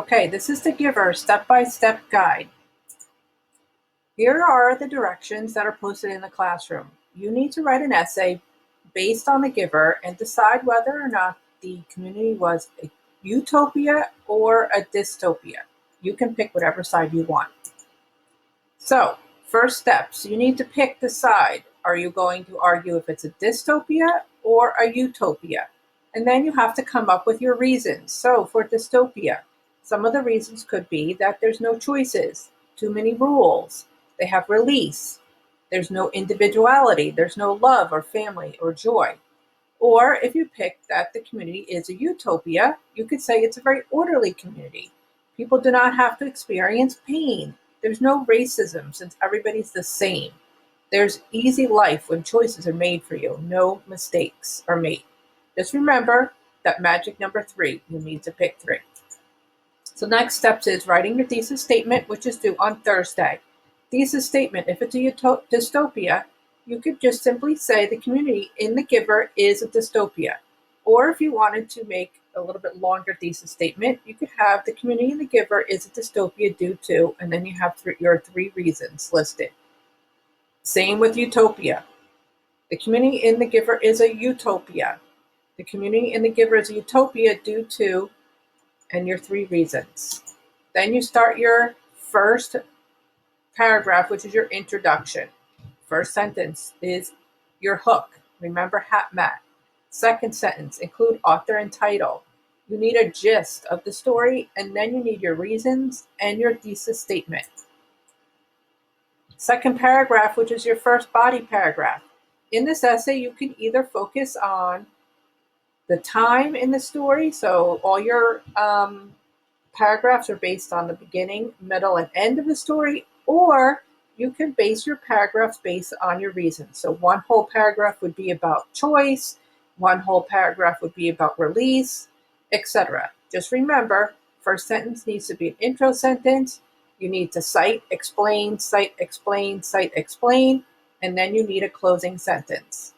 Okay, this is the Giver step-by-step guide. Here are the directions that are posted in the classroom. You need to write an essay based on the Giver and decide whether or not the community was a utopia or a dystopia. You can pick whatever side you want. So, first steps, you need to pick the side. Are you going to argue if it's a dystopia or a utopia? And then you have to come up with your reasons. So, for dystopia, some of the reasons could be that there's no choices, too many rules, they have release, there's no individuality, there's no love or family or joy. Or if you pick that the community is a utopia, you could say it's a very orderly community. People do not have to experience pain. There's no racism since everybody's the same. There's easy life when choices are made for you. No mistakes are made. Just remember that magic number 3, you need to pick 3. So next steps is writing your thesis statement, which is due on Thursday. Thesis statement, if it's a dystopia, you could just simply say the community in the Giver is a dystopia. Or if you wanted to make a little bit longer thesis statement, you could have the community in the Giver is a dystopia due to, and then you have your 3 reasons listed. Same with utopia. The community in the Giver is a utopia. The community in the Giver is a utopia due to, and your 3 reasons. Then you start your first paragraph, which is your introduction. First sentence is your hook. Remember HATMAT. Second sentence, include author and title. You need a gist of the story, and then you need your reasons and your thesis statement. Second paragraph, which is your first body paragraph. In this essay, you can either focus on the time in the story, so all your paragraphs are based on the beginning, middle, and end of the story, or you can base your paragraphs based on your reasons. So one whole paragraph would be about choice, one whole paragraph would be about release, etc. Just remember, first sentence needs to be an intro sentence. You need to cite, explain, and then you need a closing sentence.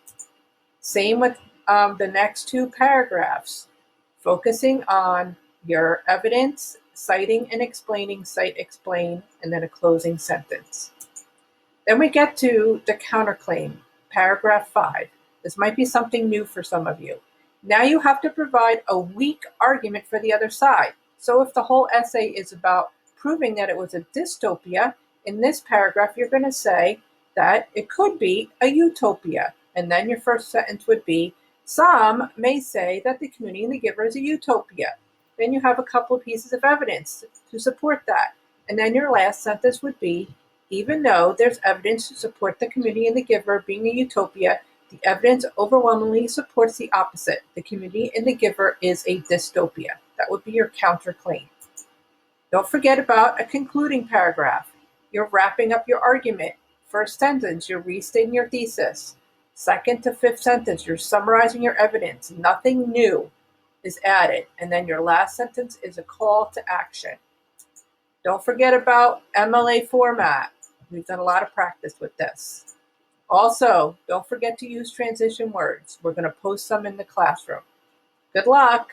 Same with the next 2 paragraphs, focusing on your evidence, citing and explaining, cite, explain, and then a closing sentence. Then we get to the counterclaim, paragraph 5. This might be something new for some of you. Now you have to provide a weak argument for the other side. So if the whole essay is about proving that it was a dystopia, in this paragraph you're going to say that it could be a utopia. And then your first sentence would be, some may say that the community in the Giver is a utopia. Then you have a couple of pieces of evidence to support that. And then your last sentence would be, even though there's evidence to support the community in the Giver being a utopia, the evidence overwhelmingly supports the opposite. The community in the Giver is a dystopia. That would be your counterclaim. Don't forget about a concluding paragraph. You're wrapping up your argument. First sentence, you're restating your thesis. Second to fifth sentence, you're summarizing your evidence. Nothing new is added. And then your last sentence is a call to action. Don't forget about MLA format. We've done a lot of practice with this. Also, don't forget to use transition words. We're going to post some in the classroom. Good luck.